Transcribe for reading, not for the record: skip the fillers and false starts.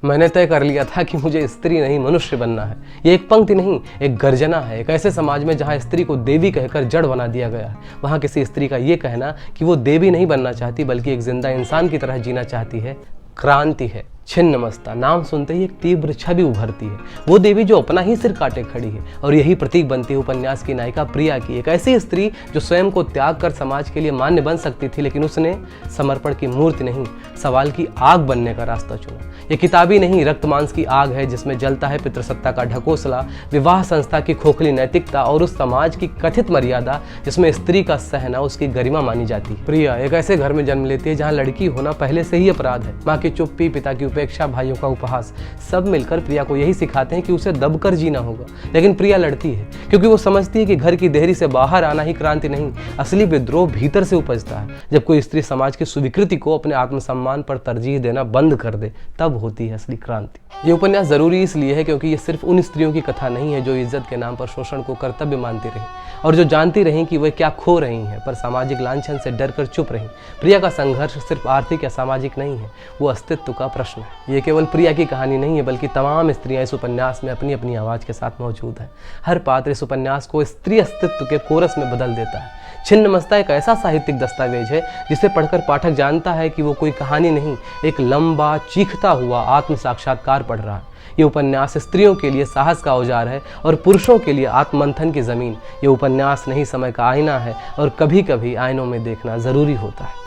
मैंने तय कर लिया था कि मुझे स्त्री नहीं मनुष्य बनना है। ये एक पंक्ति नहीं, एक गर्जना है। एक ऐसे समाज में जहाँ स्त्री को देवी कहकर जड़ बना दिया गया है, वहाँ किसी स्त्री का ये कहना कि वो देवी नहीं बनना चाहती बल्कि एक जिंदा इंसान की तरह जीना चाहती है, क्रांति है। छिन्नमस्ता नाम सुनते ही एक तीव्र छवि उभरती है, वो देवी जो अपना ही सिर काटे खड़ी है। और यही प्रतीक बनती है उपन्यास की नायिका प्रिया की, एक ऐसी स्त्री जो स्वयं को त्याग कर समाज के लिए मान्य बन सकती थी, लेकिन उसने समर्पण की मूर्ति नहीं, सवाल की आग बनने का रास्ता चुना। ये किताबी नहीं, रक्त मांस की आग है जिसमें जलता है पितृसत्ता का ढकोसला, विवाह संस्था की खोखली नैतिकता और उस समाज की कथित मर्यादा जिसमें स्त्री का सहना उसकी गरिमा मानी जाती है। प्रिया एक ऐसे घर में जन्म लेती है जहाँ लड़की होना पहले से ही अपराध है। माँ की चुप्पी, पिता की उपेक्षा, भाइयों का उपहास, सब मिलकर प्रिया को यही सिखाते हैं कि उसे दबकर जीना होगा। लेकिन प्रिया लड़ती है क्योंकि वो समझती है कि घर की देहरी से बाहर आना ही क्रांति नहीं, असली विद्रोह भीतर से उपजता है। जब कोई स्त्री समाज की स्वीकृति को अपने आत्मसम्मान पर तरजीह देना बंद कर दे, तब होती है असली क्रांति। ये उपन्यास जरूरी इसलिए है क्योंकि ये सिर्फ उन स्त्रियों की कथा नहीं है जो इज्जत के नाम पर शोषण को कर्तव्य मानती रही और जो जानती रही कि वे क्या खो रही हैं, पर सामाजिक लांछन से डरकर चुप रही। प्रिया का संघर्ष सिर्फ आर्थिक या सामाजिक नहीं है, वो अस्तित्व का प्रश्न है। ये केवल प्रिया की कहानी नहीं है बल्कि तमाम स्त्रियां इस उपन्यास में अपनी अपनी आवाज के साथ मौजूद है। हर पात्र इस उपन्यास को स्त्री अस्तित्व के कोरस में बदल देता है। छिन्नमस्ता एक ऐसा साहित्यिक दस्तावेज है जिसे पढ़कर पाठक जानता है कि वो कोई कहानी नहीं, एक लंबा चीखता हुआ आत्म साक्षात्कार पढ़ रहा है। ये उपन्यास स्त्रियों के लिए साहस का औजार है और पुरुषों के लिए आत्ममंथन की जमीन। ये उपन्यास नहीं, समय का आईना है और कभी कभी आईनों में देखना जरूरी होता है।